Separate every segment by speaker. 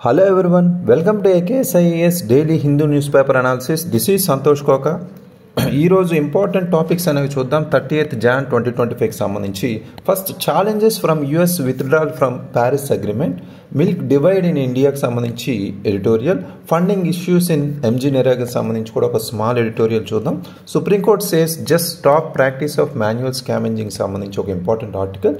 Speaker 1: Hello everyone, welcome to AKSIAS Daily Hindu Newspaper Analysis. This is Santosh Koka. ఈరోజు important topics అనేవి చూద్దాం. 30th Jan 2025కి సంబంధించి first challenges from US withdrawal from Paris agreement, milk divide in ఇండియాకి సంబంధించి editorial, funding issues in ఎంజీ నెరాకి సంబంధించి కూడా ఒక స్మాల్ ఎడిటోరియల్ చూద్దాం. Supreme Court says just stop practice of manual scavenging సంబంధించి ఒక important article,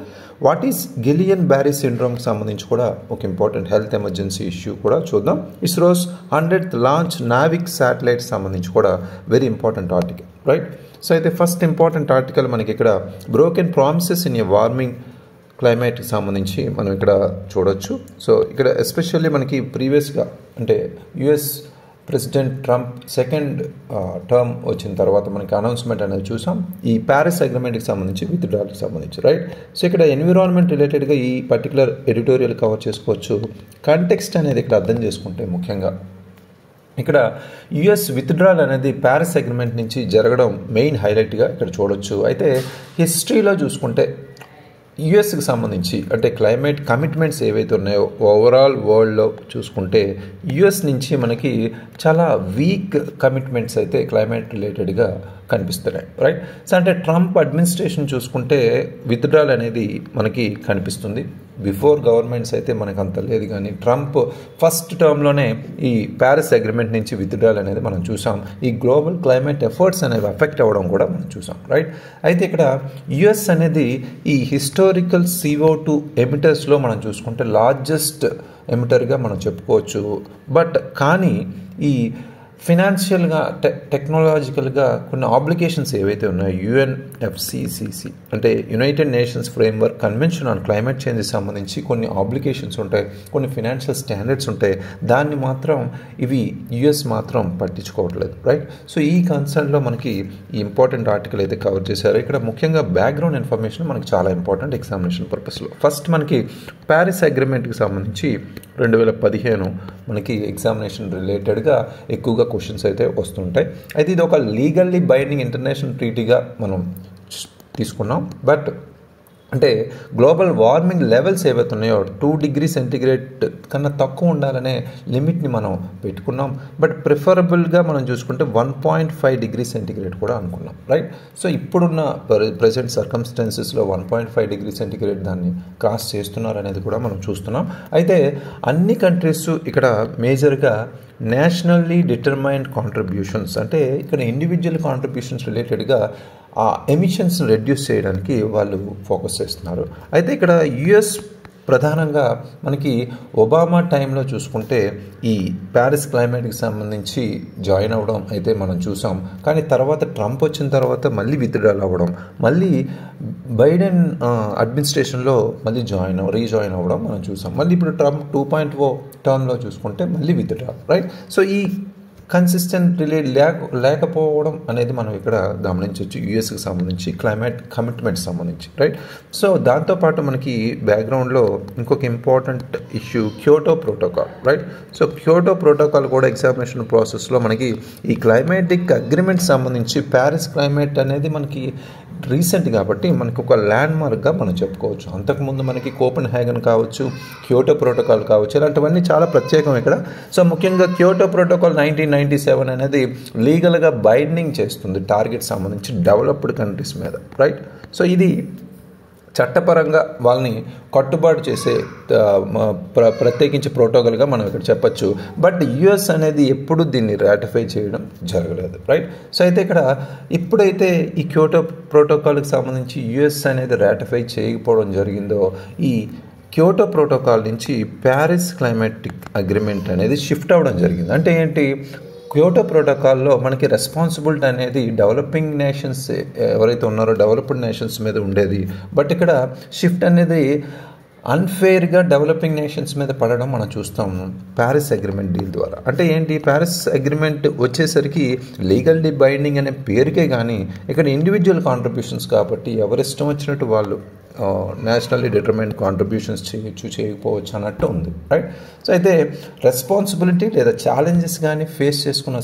Speaker 1: what is Guillain Barre సిండ్రోమ్కి సంబంధించి కూడా ఒక ఇంపార్టెంట్ హెల్త్ ఎమర్జెన్సీ ఇష్యూ కూడా చూద్దాం. ISRO's 100th launch Navik satellite సంబంధించి కూడా very important article, right? So అయితే ఫస్ట్ ఇంపార్టెంట్ ఆర్టికల్ మనకి ఇక్కడ broken promises in a warming క్లైమేట్కి సంబంధించి మనం ఇక్కడ చూడొచ్చు. సో ఇక్కడ ఎస్పెషల్లీ మనకి ప్రీవియస్గా అంటే US president Trump second term వచ్చిన తర్వాత మనకి అనౌన్స్మెంట్ అనేది చూసాం ఈ ప్యారిస్ అగ్రిమెంట్కి సంబంధించి విత్డ్రాల్కి సంబంధించి, రైట్? సో ఇక్కడ ఎన్విరాన్మెంట్ రిలేటెడ్గా ఈ పర్టికులర్ ఎడిటోరియల్ కవర్ చేసుకోవచ్చు. కాంటెక్స్ట్ అనేది ఇక్కడ అర్థం చేసుకుంటే ముఖ్యంగా ఇక్కడ యుఎస్ విత్డ్రాల్ అనేది ప్యారిస్ అగ్రిమెంట్ నుంచి జరగడం మెయిన్ హైలైట్గా ఇక్కడ చూడొచ్చు. అయితే హిస్టరీలో చూసుకుంటే యుఎస్కి సంబంధించి అంటే క్లైమేట్ కమిట్మెంట్స్ ఏవైతే ఉన్నాయో ఓవరాల్ వరల్డ్లో చూసుకుంటే యుఎస్ నుంచి మనకి చాలా వీక్ కమిట్మెంట్స్ అయితే క్లైమేట్ రిలేటెడ్గా కనిపిస్తున్నాయి, రైట్? సో అంటే ట్రంప్ అడ్మినిస్ట్రేషన్ చూసుకుంటే విత్డ్రాల్ అనేది మనకి కనిపిస్తుంది. బిఫోర్ గవర్నమెంట్స్ అయితే మనకు అంత లేదు, కానీ ట్రంప్ ఫస్ట్ టర్మ్లోనే ఈ ప్యారిస్ అగ్రిమెంట్ నుంచి విత్డ్రాల్ అనేది మనం చూసాం. ఈ గ్లోబల్ క్లైమేట్ ఎఫర్ట్స్ అనేవి ఎఫెక్ట్ అవ్వడం కూడా మనం చూసాం, రైట్? అయితే ఇక్కడ యుఎస్ అనేది ఈ హిస్టారికల్ CO2 ఎమిటర్స్లో మనం చూసుకుంటే లార్జెస్ట్ ఎమిటర్గా మనం చెప్పుకోవచ్చు. బట్ కానీ ఈ ఫినాన్షియల్గా టెక్నాలజికల్గా కొన్ని ఆబ్లిగేషన్స్ ఏవైతే ఉన్నాయో UNFCCC అంటే United Nations framework convention on climate చేంజ్కి సంబంధించి కొన్ని ఆబ్లిగేషన్స్ ఉంటాయి, కొన్ని ఫినాన్షియల్ స్టాండర్డ్స్ ఉంటాయి. దాన్ని మాత్రం ఇవి యుఎస్ మాత్రం పట్టించుకోవట్లేదు, రైట్? సో ఈ కన్సర్న్లో మనకి ఈ ఇంపార్టెంట్ ఆర్టికల్ అయితే కవర్ చేశారు. ఇక్కడ ముఖ్యంగా బ్యాక్గ్రౌండ్ ఇన్ఫర్మేషన్ మనకి చాలా ఇంపార్టెంట్ ఎగ్జామినేషన్ పర్పస్లో. ఫస్ట్ మనకి ప్యారిస్ అగ్రిమెంట్కి సంబంధించి 2015 మనకి ఎగ్జామినేషన్ రిలేటెడ్గా ఎక్కువగా క్వశ్చన్స్ అయితే వస్తుంటాయి. అయితే ఇది ఒక లీగల్లీ బైండింగ్ ఇంటర్నేషనల్ ట్రీటీగా మనం తీసుకున్నాం. బట్ అంటే గ్లోబల్ వార్మింగ్ లెవెల్స్ ఏవైతే ఉన్నాయో 2 degrees సెంటిగ్రేడ్ కన్నా తక్కువ ఉండాలనే లిమిట్ని మనం పెట్టుకున్నాం. బట్ ప్రిఫరబుల్గా మనం చూసుకుంటే 1.5 degrees సెంటిగ్రేడ్ కూడా అనుకున్నాం, రైట్? సో ఇప్పుడున్న ప్రజెంట్ సర్కమ్స్టాన్సెస్లో 1.5 degrees సెంటిగ్రేడ్ దాన్ని క్రాస్ చేస్తున్నారు అనేది కూడా మనం చూస్తున్నాం. అయితే అన్ని కంట్రీస్ ఇక్కడ మేజర్గా నేషనల్లీ డిటర్మైన్డ్ కాంట్రిబ్యూషన్స్ అంటే ఇక్కడ ఇండివిజువల్ కాంట్రిబ్యూషన్స్ రిలేటెడ్గా ఆ ఎమిషన్స్ రెడ్యూస్ చేయడానికి వాళ్ళు ఫోకస్ చేస్తున్నారు. అయితే ఇక్కడ యుఎస్ ప్రధానంగా మనకి ఒబామా టైంలో చూసుకుంటే ఈ ప్యారిస్ క్లైమేట్కి సంబంధించి జాయిన్ అవ్వడం అయితే మనం చూసాం. కానీ తర్వాత ట్రంప్ వచ్చిన తర్వాత మళ్ళీ విత్డ్రాల్ అవ్వడం, మళ్ళీ బైడెన్ అడ్మినిస్ట్రేషన్లో మళ్ళీ రీజాయిన్ అవ్వడం మనం చూసాం. మళ్ళీ ఇప్పుడు ట్రంప్ 2.0 టర్మ్లో చూసుకుంటే మళ్ళీ విత్డ్రాల్, రైట్? సో ఈ కన్సిస్టెంట్ లేకపోవడం అనేది మనం ఇక్కడ గమనించవచ్చు యుఎస్కి సంబంధించి క్లైమేట్ కమిట్మెంట్ సంబంధించి, రైట్? సో దాంతోపాటు మనకి బ్యాక్గ్రౌండ్లో ఇంకొక important issue Kyoto protocol, right? So Kyoto protocol కూడా ఎగ్జామినేషన్ ప్రాసెస్లో మనకి ఈ క్లైమేటిక్ అగ్రిమెంట్ సంబంధించి ప్యారిస్ క్లైమేట్ అనేది మనకి రీసెంట్ కాబట్టి మనకు ఒక ల్యాండ్ మార్క్గా మనం చెప్పుకోవచ్చు. అంతకుముందు మనకి కోపెన్హేగన్ కావచ్చు, క్యోటో ప్రోటోకాల్ కావచ్చు, ఇలాంటివన్నీ చాలా ప్రత్యేకం ఇక్కడ. సో ముఖ్యంగా క్యోటో ప్రోటోకాల్ 1997 అనేది లీగల్గా బైండింగ్ చేస్తుంది టార్గెట్ సంబంధించి డెవలప్డ్ కంట్రీస్ మీద, రైట్? సో ఇది చట్టపరంగా వాళ్ళని కట్టుబాటు చేసే ప్రత్యేకించి ప్రోటోకాల్గా మనం ఇక్కడ చెప్పచ్చు. బట్ యుఎస్ అనేది ఎప్పుడు దీన్ని రాటిఫై చేయడం జరగలేదు, రైట్? సో అయితే ఇక్కడ ఇప్పుడైతే ఈ క్యోటో ప్రోటోకాల్కి సంబంధించి యుఎస్ అనేది రాటిఫై చేయకపోవడం జరిగిందో ఈ క్యోటో ప్రోటోకాల్ నుంచి ప్యారిస్ క్లైమాటిక్ అగ్రిమెంట్ అనేది షిఫ్ట్ అవ్వడం జరిగింది. అంటే ఏంటి? క్యోటో ప్రోటోకాల్లో మనకి రెస్పాన్సిబిలిటీ అనేది డెవలపింగ్ నేషన్స్ ఎవరైతే ఉన్నారో డెవలప్డ్ నేషన్స్ మీద ఉండేది. బట్ ఇక్కడ షిఫ్ట్ అనేది అన్ఫెయిర్గా డెవలపింగ్ నేషన్స్ మీద పడడం మనం చూస్తాము ప్యారిస్ అగ్రిమెంట్ డీల్ ద్వారా. అంటే ఏంటి? ప్యారిస్ అగ్రిమెంట్ వచ్చేసరికి లీగల్లీ బైండింగ్ అనే పేరుకే కానీ ఇక్కడ ఇండివిజువల్ కాంట్రిబ్యూషన్స్ కాబట్టి ఎవరిష్టం వచ్చినట్టు వాళ్ళు నేషనల్లీ డిటర్మైన్డ్ కాంట్రిబ్యూషన్స్ చేయకపోవచ్చు అన్నట్టు ఉంది, రైట్? సో అయితే రెస్పాన్సిబిలిటీ లేదా ఛాలెంజెస్ కానీ ఫేస్ చేసుకున్న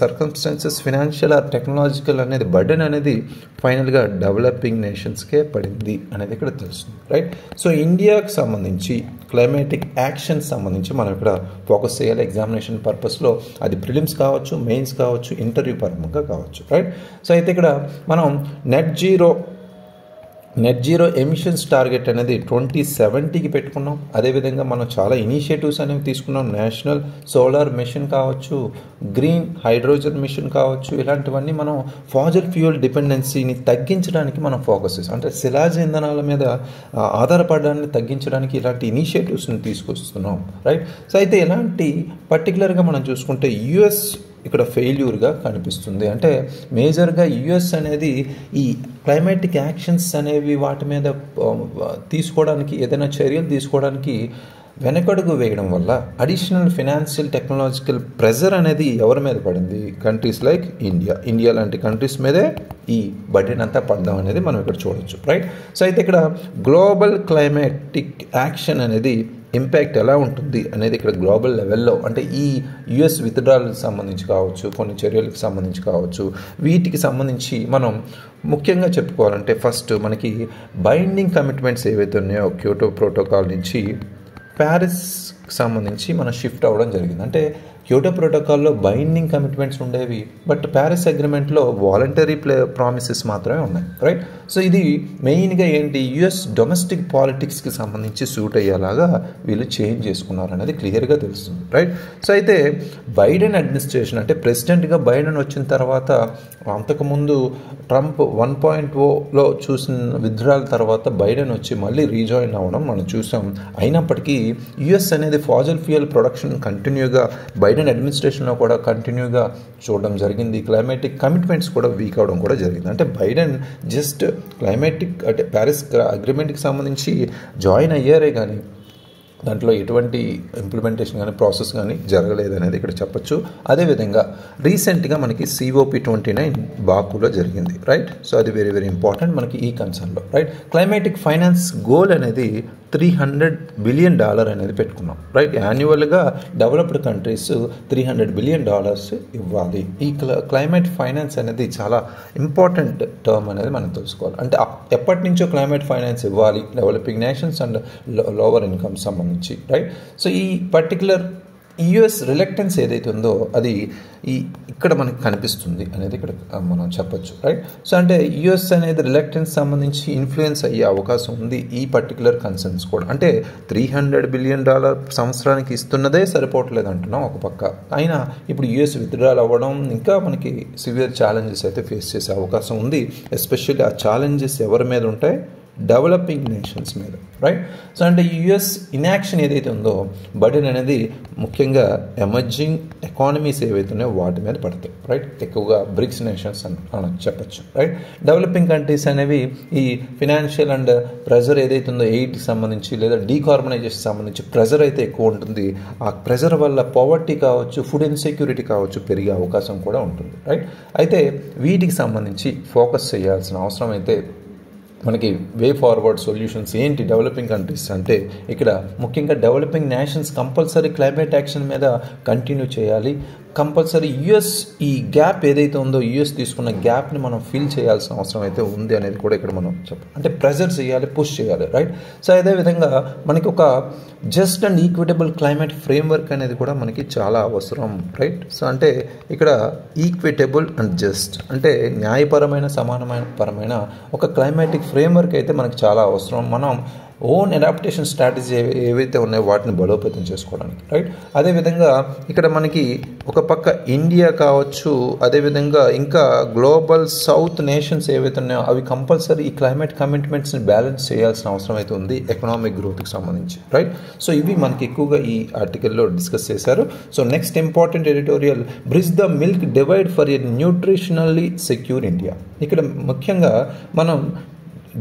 Speaker 1: సర్కమ్స్టాన్సెస్ ఫినాన్షియల్ ఆర్ టెక్నాలజికల్ అనేది బర్డెన్ అనేది ఫైనల్గా డెవలపింగ్ నేషన్స్కే పడింది అనేది ఇక్కడ తెలుస్తుంది, రైట్? సో ఇండియాకి సంబంధించి క్లైమాటిక్ యాక్షన్స్ సంబంధించి మనం ఇక్కడ ఫోకస్ చేయాలి ఎగ్జామినేషన్ పర్పస్లో. అది ప్రిలిమ్స్ కావచ్చు, మెయిన్స్ కావచ్చు, ఇంటర్వ్యూ పరంగా కావచ్చు, రైట్. సో అయితే ఇక్కడ మనం నెట్ జీరో ఎమిషన్స్ టార్గెట్ అనేది 2070కి పెట్టుకున్నాం. అదేవిధంగా మనం చాలా ఇనిషియేటివ్స్ అనేవి తీసుకున్నాం. నేషనల్ సోలార్ మిషన్ కావచ్చు, గ్రీన్ హైడ్రోజన్ మిషన్ కావచ్చు, ఇలాంటివన్నీ మనం ఫాజిల్ ఫ్యూయల్ డిపెండెన్సీని తగ్గించడానికి మనం ఫోకస్ చేస్తాం. అంటే శిలాజ ఇంధనాల మీద ఆధారపడడాన్ని తగ్గించడానికి ఇలాంటి ఇనిషియేటివ్స్ని తీసుకొస్తున్నాం, రైట్. సో అయితే ఇలాంటి పర్టికులర్గా మనం చూసుకుంటే యుఎస్ ఇక్కడ ఫెయిల్యూర్గా కనిపిస్తుంది. అంటే మేజర్గా యుఎస్ అనేది ఈ క్లైమాటిక్ యాక్షన్స్ అనేవి వాటి మీద తీసుకోవడానికి, ఏదైనా చర్యలు తీసుకోవడానికి వెనకడుగు వేయడం వల్ల అడిషనల్ ఫినాన్షియల్ టెక్నాలజికల్ ప్రెజర్ అనేది ఎవరి మీద పడింది? కంట్రీస్ లైక్ ఇండియా లాంటి కంట్రీస్ మీదే ఈ బడ్జెట్ అంతా పడదాం అనేది మనం ఇక్కడ చూడొచ్చు, రైట్. సో అయితే ఇక్కడ గ్లోబల్ క్లైమాటిక్ యాక్షన్ అనేది ఇంపాక్ట్ ఎలా ఉంటుంది అనేది ఇక్కడ గ్లోబల్ లెవెల్లో, అంటే ఈ యుఎస్ విత్డ్రాల్కి సంబంధించి కావచ్చు, కొన్ని చర్యలకు సంబంధించి కావచ్చు, వీటికి సంబంధించి మనం ముఖ్యంగా చెప్పుకోవాలంటే ఫస్ట్ మనకి బైండింగ్ కమిట్మెంట్స్ ఏవైతే ఉన్నాయో క్యోటో ప్రోటోకాల్ నుంచి ప్యారిస్కి సంబంధించి మనం షిఫ్ట్ అవ్వడం జరిగింది. అంటే క్యోటో ప్రోటోకాల్లో బైండింగ్ కమిట్మెంట్స్ ఉండేవి, బట్ ప్యారిస్ అగ్రిమెంట్లో వాలంటరీ ప్రామిసెస్ మాత్రమే ఉన్నాయి, రైట్. సో ఇది మెయిన్గా ఏంటి, యుఎస్ డొమెస్టిక్ పాలిటిక్స్కి సంబంధించి సూట్ అయ్యేలాగా వీళ్ళు చేంజ్ చేసుకున్నారు అనేది క్లియర్గా తెలుస్తుంది, రైట్. సో అయితే బైడెన్ అడ్మినిస్ట్రేషన్, అంటే ప్రెసిడెంట్గా బైడెన్ వచ్చిన తర్వాత, అంతకుముందు ట్రంప్ 1.0లో చూసిన విత్డ్రాల్ తర్వాత బైడెన్ వచ్చి మళ్ళీ రీజాయిన్ అవ్వడం మనం చూసాం. అయినప్పటికీ యుఎస్ అనేది ఫాజిల్ ఫ్యూయల్ ప్రొడక్షన్ కంటిన్యూగా బైడెన్ అడ్మినిస్ట్రేషన్లో కూడా కంటిన్యూగా చూడడం జరిగింది. క్లైమాటిక్ కమిట్మెంట్స్ కూడా వీక్ అవడం కూడా జరిగింది. అంటే బైడెన్ జస్ట్ క్లైమాటిక్ అంటే ప్యారిస్ అగ్రిమెంట్కి సంబంధించి జాయిన్ అయ్యారే కానీ దాంట్లో ఎటువంటి ఇంప్లిమెంటేషన్ కానీ ప్రాసెస్ కానీ జరగలేదు అనేది ఇక్కడ చెప్పొచ్చు. అదేవిధంగా రీసెంట్గా మనకి COP29 బాకులో జరిగింది, రైట్. సో అది వెరీ వెరీ ఇంపార్టెంట్ మనకి ఈ కన్సర్న్లో, రైట్. క్లైమాటిక్ ఫైనాన్స్ గోల్ అనేది $300 బిలియన్ అనేది పెట్టుకున్నాం, రైట్. యాన్యువల్గా డెవలప్డ్ కంట్రీస్ $300 బిలియన్ ఇవ్వాలి. ఈ క్లైమేట్ ఫైనాన్స్ అనేది చాలా ఇంపార్టెంట్ టర్మ్ అనేది మనం తెలుసుకోవాలి. అంటే ఎప్పటి నుంచో క్లైమేట్ ఫైనాన్స్ ఇవ్వాలి developing nations and lower income సంబంధించి, రైట్. సో ఈ పర్టికులర్ యుఎస్ రిలక్టెన్స్ ఏదైతే ఉందో అది ఇక్కడ మనకి కనిపిస్తుంది అనేది ఇక్కడ మనం చెప్పొచ్చు, రైట్. సో అంటే యుఎస్ అనేది రిలక్టెన్స్ సంబంధించి ఇన్ఫ్లుయెన్స్ అయ్యే అవకాశం ఉంది ఈ పర్టికులర్ కన్సర్న్స్ కూడా. అంటే $300 బిలియన్ సంవత్సరానికి ఇస్తున్నదే సరిపోవట్లేదు అంటున్నాం ఒక పక్క. అయినా ఇప్పుడు యుఎస్ విత్డ్రాల్ అవ్వడం ఇంకా మనకి సివియర్ ఛాలెంజెస్ అయితే ఫేస్ చేసే అవకాశం ఉంది. ఎస్పెషల్లీ ఆ ఛాలెంజెస్ ఎవరి మీద ఉంటాయి? డెవలపింగ్ నేషన్స్ మీద, రైట్. సో అంటే యుఎస్ ఇన్యాక్షన్ ఏదైతే ఉందో బడ్జెట్ అనేది ముఖ్యంగా ఎమర్జింగ్ ఎకానమీస్ ఏవైతే ఉన్నాయో వాటి మీద పడతాయి, రైట్. ఎక్కువగా బ్రిక్స్ నేషన్స్ అని చెప్పచ్చు, రైట్. డెవలపింగ్ కంట్రీస్ అనేవి ఈ ఫినాన్షియల్ అండ్ ప్రెజర్ ఏదైతే ఉందో ఎయిడ్కి సంబంధించి లేదా డీకార్బనైజేషన్ సంబంధించి ప్రెజర్ అయితే ఎక్కువ ఉంటుంది. ఆ ప్రెజర్ వల్ల పవర్టీ కావచ్చు, ఫుడ్ ఇన్సెక్యూరిటీ కావచ్చు పెరిగే అవకాశం కూడా ఉంటుంది, రైట్. అయితే వీటికి సంబంధించి ఫోకస్ చేయాల్సిన అవసరం అయితే మనకి వే ఫార్వర్డ్ సొల్యూషన్స్ ఏంటి డెవలపింగ్ కంట్రీస్ అంటే ఇక్కడ ముఖ్యంగా developing nations compulsory climate action మీద కంటిన్యూ చేయాలి. కంపల్సరీ యుఎస్ ఈ గ్యాప్ ఏదైతే ఉందో యుఎస్ తీసుకున్న గ్యాప్ని మనం ఫిల్ చేయాల్సిన అవసరం అయితే ఉంది అనేది కూడా ఇక్కడ మనం చెప్పాలి. అంటే ప్రెజర్ చేయాలి, పుష్ చేయాలి, రైట్. సో అదేవిధంగా మనకి ఒక just and equitable climate framework అనేది కూడా మనకి చాలా అవసరం, రైట్. సో అంటే ఇక్కడ ఈక్విటబుల్ అండ్ జస్ట్ అంటే న్యాయపరమైన సమానమైన ఒక క్లైమాటిక్ ఫ్రేమ్వర్క్ అయితే మనకి చాలా అవసరం. మనం ఓన్ అడాప్టేషన్ స్ట్రాటజీ ఏవైతే ఉన్నాయో వాటిని బలోపేతం చేసుకోవడానికి, రైట్. అదేవిధంగా ఇక్కడ మనకి ఒక పక్క ఇండియా కావచ్చు, అదేవిధంగా ఇంకా గ్లోబల్ సౌత్ నేషన్స్ ఏవైతే ఉన్నాయో అవి కంపల్సరీ ఈ క్లైమేట్ కమిట్మెంట్స్ని బ్యాలెన్స్ చేయాల్సిన అవసరం అయితే ఉంది ఎకనామిక్ గ్రోత్కి సంబంధించి, రైట్. సో ఇవి మనకి ఎక్కువగా ఈ ఆర్టికల్లో డిస్కస్ చేశారు. So next important editorial, bridge the milk divide for a nutritionally secure India. ఇక్కడ ముఖ్యంగా మనం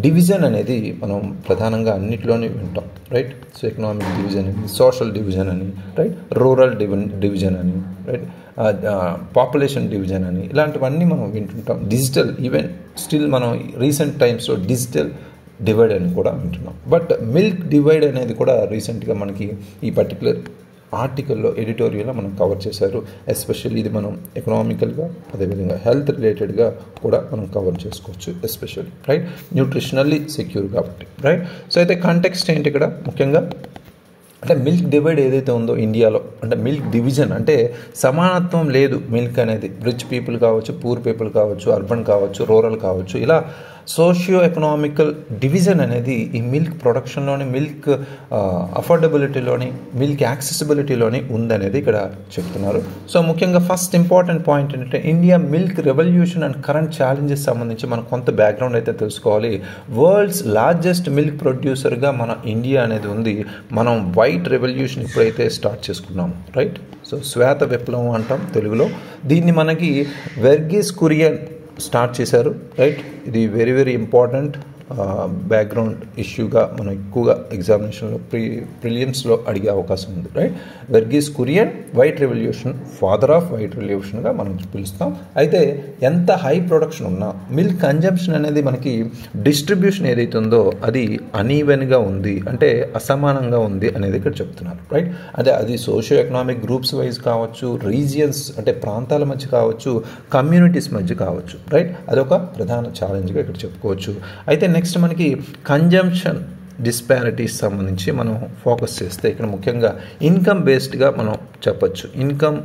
Speaker 1: డివిజన్ అనేది మనం ప్రధానంగా అన్నిటిలోనే వింటాం, రైట్. సో ఎకనామిక్ డివిజన్ అని, సోషల్ డివిజన్ అని, రైట్, రూరల్ డివిజన్ అని, రైట్, పాపులేషన్ డివిజన్ అని, ఇలాంటివన్నీ మనం వింటుంటాం. డిజిటల్ ఈవెన్ స్టిల్ మనం రీసెంట్ టైమ్స్లో డిజిటల్ డివైడ్ అని కూడా వింటున్నాం. బట్ మిల్క్ డివైడ్ అనేది కూడా రీసెంట్గా మనకి ఈ పర్టికులర్ ఆర్టికల్లో ఎడిటోరియల్లో మనం కవర్ చేశారు. ఎస్పెషల్లీ ఇది మనం ఎకనామికల్గా అదేవిధంగా హెల్త్ రిలేటెడ్గా కూడా మనం కవర్ చేసుకోవచ్చు, ఎస్పెషల్లీ, రైట్. న్యూట్రిషనల్లీ సెక్యూర్ కాబట్టి, రైట్. సో అయితే కాంటెక్స్ట్ ఏంటి ఇక్కడ ముఖ్యంగా అంటే మిల్క్ డివైడ్ ఏదైతే ఉందో ఇండియాలో, అంటే మిల్క్ డివిజన్ అంటే సమానత్వం లేదు. మిల్క్ అనేది రిచ్ పీపుల్ కావచ్చు, పూర్ పీపుల్ కావచ్చు, అర్బన్ కావచ్చు, రూరల్ కావచ్చు, ఇలా సోషియో ఎకనామికల్ డివిజన్ అనేది ఈ మిల్క్ ప్రొడక్షన్లోని, మిల్క్ అఫోర్డబిలిటీలోని, మిల్క్ యాక్సెసిబిలిటీలోని ఉందనేది ఇక్కడ చెప్తున్నారు. సో ముఖ్యంగా ఫస్ట్ ఇంపార్టెంట్ పాయింట్ ఏంటంటే India milk revolution and current challenges సంబంధించి మనం కొంత బ్యాక్గ్రౌండ్ అయితే తెలుసుకోవాలి. వరల్డ్స్ లార్జెస్ట్ మిల్క్ ప్రొడ్యూసర్గా మన ఇండియా అనేది ఉంది. మనం వైట్ రెవల్యూషన్ ఇప్పుడైతే స్టార్ట్ చేసుకున్నాం, రైట్? సో శ్వేత విప్లవం అంటాం తెలుగులో. దీన్ని మనకి వెర్గీస్ కురియన్ స్టార్ట్ చేశారు, రైట్? ఇది వెరీ వెరీ ఇంపార్టెంట్ బ్యాక్గ్రౌండ్ ఇష్యూగా మనం ఎక్కువగా ఎగ్జామినేషన్లో ప్రిలియమ్స్లో అడిగే అవకాశం ఉంది, right? Verghese Kurien white revolution, father of white రెవల్యూషన్గా మనం పిలుస్తాం. అయితే ఎంత హై ప్రొడక్షన్ ఉన్నా మిల్క్ కన్జంప్షన్ అనేది మనకి డిస్ట్రిబ్యూషన్ ఏదైతే ఉందో అది అనీవెన్గా ఉంది, అంటే అసమానంగా ఉంది అనేది ఇక్కడ చెప్తున్నారు, రైట్? అదే అది సోషియో ఎకనామిక్ గ్రూప్స్ వైజ్ కావచ్చు, రీజియన్స్ అంటే ప్రాంతాల మధ్య కావచ్చు, కమ్యూనిటీస్ మధ్య కావచ్చు, రైట్? అదొక ప్రధాన ఛాలెంజ్గా ఇక్కడ చెప్పుకోవచ్చు. అయితే నెక్స్ట్ మనకి కన్జంప్షన్ డిస్పారిటీస్ సంబంధించి మనం ఫోకస్ చేస్తే ఇక్కడ ముఖ్యంగా ఇన్కమ్ బేస్డ్గా మనం చెప్పచ్చు. ఇన్కమ్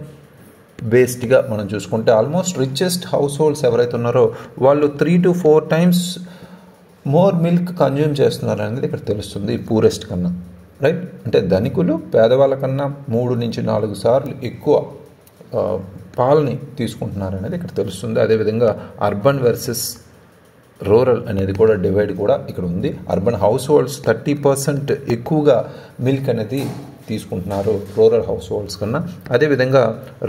Speaker 1: బేస్డ్గా మనం చూసుకుంటే ఆల్మోస్ట్ రిచెస్ట్ హౌస్ హోల్డ్స్ ఎవరైతే ఉన్నారో వాళ్ళు 3 to 4 times more milk consume చేస్తున్నారు అనేది ఇక్కడ తెలుస్తుంది పూరెస్ట్ కన్నా, రైట్? అంటే ధనికులు పేదవాళ్ళ కన్నా 3 నుంచి 4 సార్లు ఎక్కువ పాలని తీసుకుంటున్నారు అనేది ఇక్కడ తెలుస్తుంది. అదేవిధంగా అర్బన్ వర్సెస్ రూరల్ అనేది కూడా డివైడ్ కూడా ఇక్కడ ఉంది. అర్బన్ హౌస్ హోల్డ్స్ 30% ఎక్కువగా మిల్క్ అనేది తీసుకుంటున్నారు రూరల్ హౌస్ హోల్డ్స్ కన్నా. అదేవిధంగా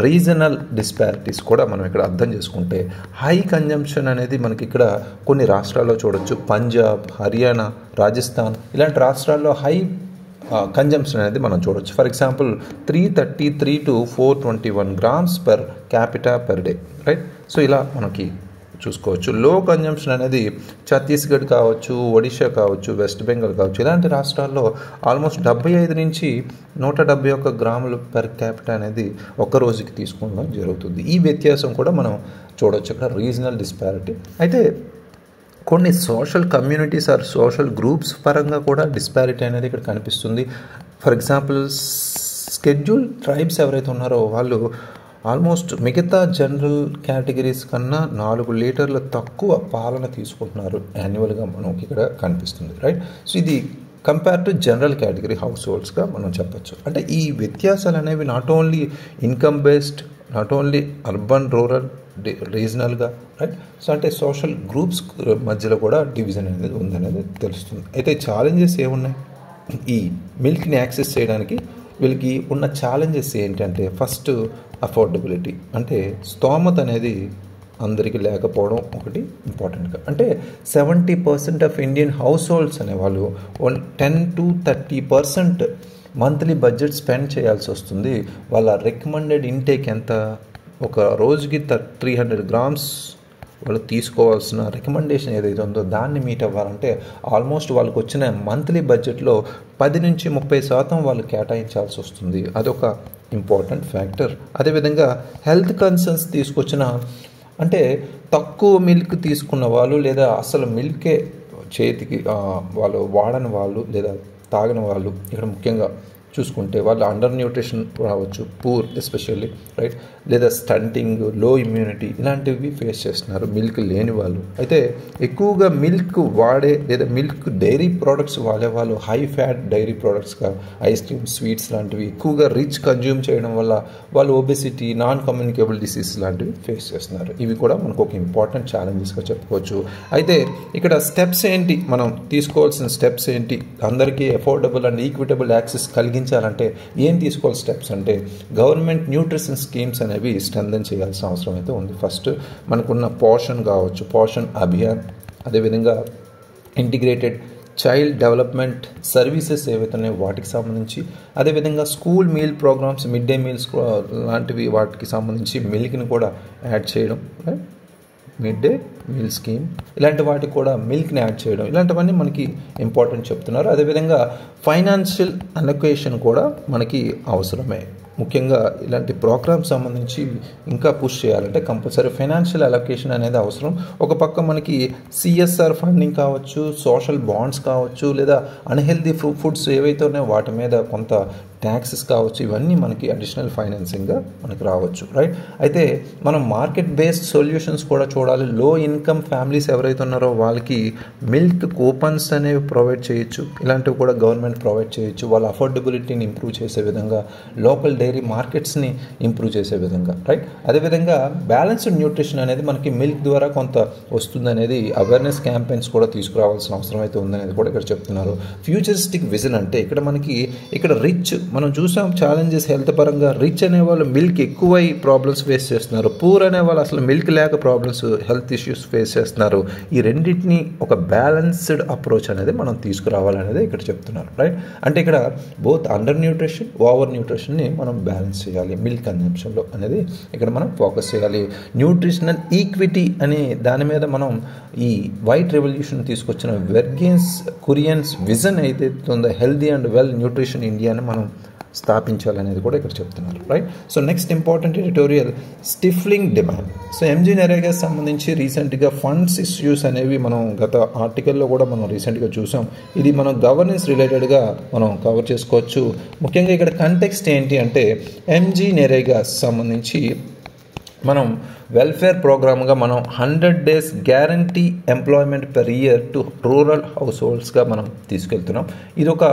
Speaker 1: రీజనల్ డిస్పారిటీస్ కూడా మనం ఇక్కడ అర్థం చేసుకుంటే హై కన్జంప్షన్ అనేది మనకి ఇక్కడ కొన్ని రాష్ట్రాల్లో చూడొచ్చు. పంజాబ్, హర్యానా, రాజస్థాన్ ఇలాంటి రాష్ట్రాల్లో హై కన్జంప్షన్ అనేది మనం చూడొచ్చు. For example 333 to 421 grams per capita per day, right? So ఇలా మనకి చూసుకోవచ్చు. లో కన్జంప్షన్ అనేది ఛత్తీస్గఢ్ కావచ్చు, ఒడిషా కావచ్చు, వెస్ట్ బెంగాల్ కావచ్చు, ఇలాంటి రాష్ట్రాల్లో ఆల్మోస్ట్ 75 నుంచి 171 గ్రాములు పర్ క్యాపిటా అనేది ఒక్క రోజుకి తీసుకోవడం జరుగుతుంది. ఈ వ్యత్యాసం కూడా మనం చూడవచ్చు ఇక్కడ, రీజనల్ డిస్పారిటీ. అయితే కొన్ని social communities or social groups పరంగా కూడా డిస్పారిటీ అనేది ఇక్కడ కనిపిస్తుంది. ఫర్ ఎగ్జాంపుల్ షెడ్యూల్ ట్రైబ్స్ ఎవరైతే ఉన్నారో వాళ్ళు ఆల్మోస్ట్ మిగతా జనరల్ కేటగిరీస్ కన్నా 4 లీటర్ల తక్కువ పాలన తీసుకుంటున్నారు యాన్యువల్గా మనకి ఇక్కడ కనిపిస్తుంది, రైట్? సో ఇది compare to general category house హోల్డ్స్గా మనం చెప్పచ్చు. అంటే ఈ వ్యత్యాసాలు అనేవి not only income based, not only urban rural రీజనల్గా, రైట్? సో అంటే సోషల్ గ్రూప్స్ మధ్యలో కూడా డివిజన్ అనేది ఉందనేది తెలుస్తుంది. అయితే ఛాలెంజెస్ ఏమున్నాయి ఈ మిల్క్ని యాక్సెస్ చేయడానికి? వీళ్ళకి ఉన్న ఛాలెంజెస్ ఏంటంటే ఫస్ట్ అఫోర్డబిలిటీ, అంటే స్తోమత అనేది అందరికీ లేకపోవడం ఒకటి ఇంపార్టెంట్గా. అంటే 70% ఆఫ్ ఇండియన్ హౌస్ హోల్డ్స్ అనేవాళ్ళు 10 to 30% మంత్లీ బడ్జెట్ స్పెండ్ చేయాల్సి వస్తుంది. వాళ్ళ రికమెండెడ్ ఇంటేక్ ఎంత? ఒక రోజుకి 300 grams వాళ్ళు తీసుకోవాల్సిన రికమెండేషన్ ఏదైతే ఉందో దాన్ని మీట్ అవ్వాలంటే ఆల్మోస్ట్ వాళ్ళకి వచ్చిన మంత్లీ బడ్జెట్లో 10 నుంచి 30% వాళ్ళు కేటాయించాల్సి వస్తుంది. అదొక ఇంపార్టెంట్ ఫ్యాక్టర్. అదేవిధంగా హెల్త్ కన్సర్న్స్ తీసుకొచ్చిన, అంటే తక్కువ మిల్క్ తీసుకున్న వాళ్ళు లేదా అసలు మిల్కే చేతికి వాళ్ళు వాడని వాళ్ళు లేదా తాగని వాళ్ళు ఇక్కడ ముఖ్యంగా చూసుకుంటే వాళ్ళు అండర్ న్యూట్రిషన్ రావచ్చు, పూర్ ఎస్పెషల్లీ, రైట్? లేదా స్టంటింగ్, లో ఇమ్యూనిటీ ఇలాంటివి ఫేస్ చేస్తున్నారు మిల్క్ లేని వాళ్ళు. అయితే ఎక్కువగా మిల్క్ వాడే లేదా మిల్క్ డైరీ ప్రోడక్ట్స్ వాడే వాళ్ళు హై ఫ్యాట్ డైరీ ప్రోడక్ట్స్గా ఐస్ క్రీమ్, స్వీట్స్ లాంటివి ఎక్కువగా రిచ్ కన్జ్యూమ్ చేయడం వల్ల వాళ్ళు ఒబెసిటీ, నాన్ కమ్యూనికేబుల్ డిసీజ్ లాంటివి ఫేస్ చేస్తున్నారు. ఇవి కూడా మనకు ఒక ఇంపార్టెంట్ ఛాలెంజెస్గా చెప్పుకోవచ్చు. అయితే ఇక్కడ స్టెప్స్ ఏంటి, మనం తీసుకోవాల్సిన స్టెప్స్ ఏంటి, అందరికీ అఫోర్డబుల్ అండ్ ఈక్విటబుల్ యాక్సెస్ కలిగించాలంటే ఏం తీసుకోవాలి స్టెప్స్ అంటే గవర్నమెంట్ న్యూట్రిషన్ స్కీమ్స్ అనేవి స్ట్రెంథెన్ చేయాల్సిన అవసరం అయితే ఉంది. ఫస్ట్ మనకున్న పోషణ్ కావచ్చు, పోషణ్ అభియాన్, అదేవిధంగా ఇంటిగ్రేటెడ్ చైల్డ్ డెవలప్మెంట్ సర్వీసెస్ ఏవైతున్నాయో వాటికి సంబంధించి, అదేవిధంగా school meal programmes, mid day meals లాంటివి వాటికి సంబంధించి మిల్క్ని కూడా యాడ్ చేయడం, మిడ్ డే మీల్ స్కీమ్ ఇలాంటి వాటికి కూడా మిల్క్ని యాడ్ చేయడం, ఇలాంటివన్నీ మనకి ఇంపార్టెంట్ చెప్తున్నారు. అదేవిధంగా ఫైనాన్షియల్ అలొకేషన్ కూడా మనకి అవసరమే. ముఖ్యంగా ఇలాంటి ప్రోగ్రామ్స్ సంబంధించి ఇంకా పుష్ చేయాలంటే కంపల్సరీ ఫైనాన్షియల్ అలొకేషన్ అనేది అవసరం. ఒక పక్క మనకి సిఎస్ఆర్ ఫండింగ్ కావచ్చు, సోషల్ బాండ్స్ కావచ్చు, లేదా అన్హెల్దీ ఫుడ్స్ ఏవైతే ఉన్నాయో వాటి మీద కొంత ట్యాక్సెస్ కావచ్చు, ఇవన్నీ మనకి అడిషనల్ ఫైనాన్సింగ్గా మనకి రావచ్చు, రైట్. అయితే మనం మార్కెట్ బేస్డ్ సొల్యూషన్స్ కూడా చూడాలి. లో ఇన్కమ్ ఫ్యామిలీస్ ఎవరైతే ఉన్నారో వాళ్ళకి మిల్క్ కూపన్స్ అనేవి ప్రొవైడ్ చేయొచ్చు. ఇలాంటివి కూడా గవర్నమెంట్ ప్రొవైడ్ చేయొచ్చు. వాళ్ళ అఫోర్డబిలిటీని ఇంప్రూవ్ చేసే విధంగా, లోకల్ డైరీ మార్కెట్స్ని ఇంప్రూవ్ చేసే విధంగా, రైట్. అదేవిధంగా బ్యాలెన్స్డ్ న్యూట్రిషన్ అనేది మనకి మిల్క్ ద్వారా కొంత వస్తుంది అనేది అవేర్నెస్ క్యాంపెయిన్స్ కూడా తీసుకురావాల్సిన అవసరం అయితే ఉందనేది కూడా ఇక్కడ చెప్తున్నారు. ఫ్యూచరిస్టిక్ విజన్ అంటే ఇక్కడ రిచ్ మనం చూసాం ఛాలెంజెస్ హెల్త్ పరంగా. రిచ్ అనేవాళ్ళు మిల్క్ ఎక్కువై ప్రాబ్లమ్స్ ఫేస్ చేస్తున్నారు, పూర్ అనేవాళ్ళు అసలు మిల్క్ లేక ప్రాబ్లమ్స్ హెల్త్ ఇష్యూస్ ఫేస్ చేస్తున్నారు. ఈ రెండింటిని ఒక బ్యాలెన్స్డ్ అప్రోచ్ అనేది మనం తీసుకురావాలనేది ఇక్కడ చెప్తున్నారు, రైట్. అంటే ఇక్కడ బోత్ అండర్ న్యూట్రిషన్, ఓవర్ న్యూట్రిషన్ని మనం బ్యాలెన్స్ చేయాలి మిల్క్ కన్జంప్షన్లో అనేది ఇక్కడ మనం ఫోకస్ చేయాలి. న్యూట్రిషనల్ ఈక్విటీ అనే దాని మీద మనం ఈ వైట్ రెవల్యూషన్ తీసుకొచ్చిన వెర్గెన్స్ కురియన్స్ విజన్ ఏదైతే ఉందో హెల్దీ అండ్ వెల్ న్యూట్రిషన్ ఇండియాని మనం స్థాపించాలనేది కూడా ఇక్కడ చెప్తున్నారు, right. So next important editorial స్టిఫ్లింగ్ demand. So MG NREGA సంబంధించి రీసెంట్గా ఫండ్స్ ఇష్యూస్ అనేవి మనం గత ఆర్టికల్లో కూడా మనం రీసెంట్గా చూసాం. ఇది మనం గవర్నెన్స్ రిలేటెడ్గా మనం కవర్ చేసుకోవచ్చు. ముఖ్యంగా ఇక్కడ కంటెక్స్ట్ ఏంటి అంటే ఎంజీ నరేగా సంబంధించి మనం వెల్ఫేర్ ప్రోగ్రామ్గా మనం 100 days guarantee employment per year to rural house హోల్డ్స్గా మనం తీసుకెళ్తున్నాం. ఇది ఒక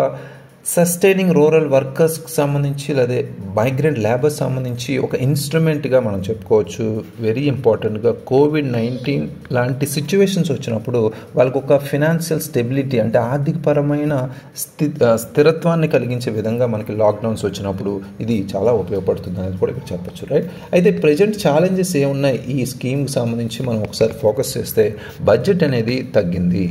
Speaker 1: సస్టైనింగ్ రూరల్ వర్కర్స్కి సంబంధించి లేదా మైగ్రెంట్ లేబర్స్ సంబంధించి ఒక ఇన్స్ట్రుమెంట్గా మనం చెప్పుకోవచ్చు. వెరీ ఇంపార్టెంట్గా కోవిడ్-19 లాంటి సిచ్యువేషన్స్ వచ్చినప్పుడు వాళ్ళకు ఒక ఫినాన్షియల్ స్టెబిలిటీ అంటే ఆర్థికపరమైన స్థిరత్వాన్ని కలిగించే విధంగా మనకి లాక్డౌన్స్ వచ్చినప్పుడు ఇది చాలా ఉపయోగపడుతుంది అనేది కూడా ఇక్కడ చెప్పచ్చు, రైట్. అయితే ప్రజెంట్ ఛాలెంజెస్ ఏమున్నాయి ఈ స్కీమ్కి సంబంధించి మనం ఒకసారి ఫోకస్ చేస్తే బడ్జెట్ అనేది తగ్గింది,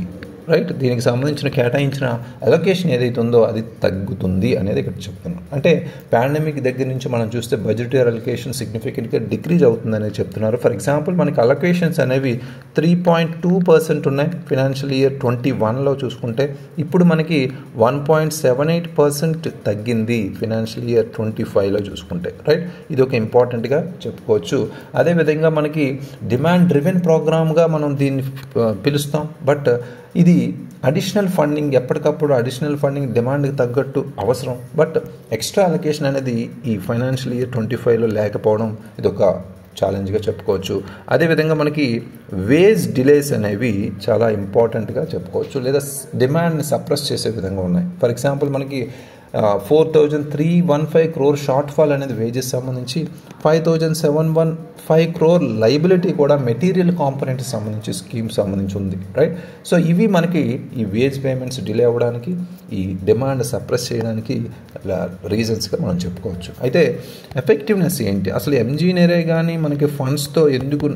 Speaker 1: రైట్. దీనికి సంబంధించిన కేటాయించిన అలొకేషన్ ఏదైతే ఉందో అది తగ్గుతుంది అనేది ఇక్కడ చెప్తున్నాం. అంటే పాండమిక్ దగ్గర నుంచి మనం చూస్తే బడ్జెటరీ అలొకేషన్ సిగ్నిఫికెంట్గా డిక్రీజ్ అవుతుంది అనేది చెప్తున్నారు. ఫర్ ఎగ్జాంపుల్ మనకి అలొకేషన్స్ అనేవి 3.2% ఉన్నాయి ఫినాన్షియల్ ఇయర్ 21లో చూసుకుంటే. ఇప్పుడు మనకి 1.78% తగ్గింది ఫినాన్షియల్ ఇయర్ 25లో చూసుకుంటే, రైట్. ఇది ఒక ఇంపార్టెంట్గా చెప్పుకోవచ్చు. అదేవిధంగా మనకి డిమాండ్ డ్రివెన్ ప్రోగ్రామ్గా మనం దీన్ని పిలుస్తాం. బట్ ఇది అడిషనల్ ఫండింగ్, ఎప్పటికప్పుడు అడిషనల్ ఫండింగ్ డిమాండ్కి తగ్గట్టు అవసరం. బట్ ఎక్స్ట్రా అలొకేషన్ అనేది ఈ ఫైనాన్షియల్ ఇయర్ 25లో లేకపోవడం ఇది ఒక ఛాలెంజ్గా చెప్పుకోవచ్చు. అదేవిధంగా మనకి వేజ్ డిలేస్ అనేవి చాలా ఇంపార్టెంట్గా చెప్పుకోవచ్చు, లేదా డిమాండ్ని సప్రెస్ చేసే విధంగా ఉన్నాయి. ఫర్ ఎగ్జాంపుల్ మనకి 4,315 crore షార్ట్ ఫాల్ అనేది వేజెస్ సంబంధించి, 5,715 crore లైబిలిటీ కూడా మెటీరియల్ కాంపోనెంట్ సంబంధించి స్కీమ్ సంబంధించి ఉంది, రైట్. సో ఇవి మనకి ఈ వేజ్ పేమెంట్స్ డిలే అవ్వడానికి, ఈ డిమాండ్ సప్రెస్ చేయడానికి రీజన్స్గా మనం చెప్పుకోవచ్చు. అయితే ఎఫెక్టివ్నెస్ ఏంటి అసలు ఎంజీ నరేగాని మనకి ఫండ్స్తో ఎందుకు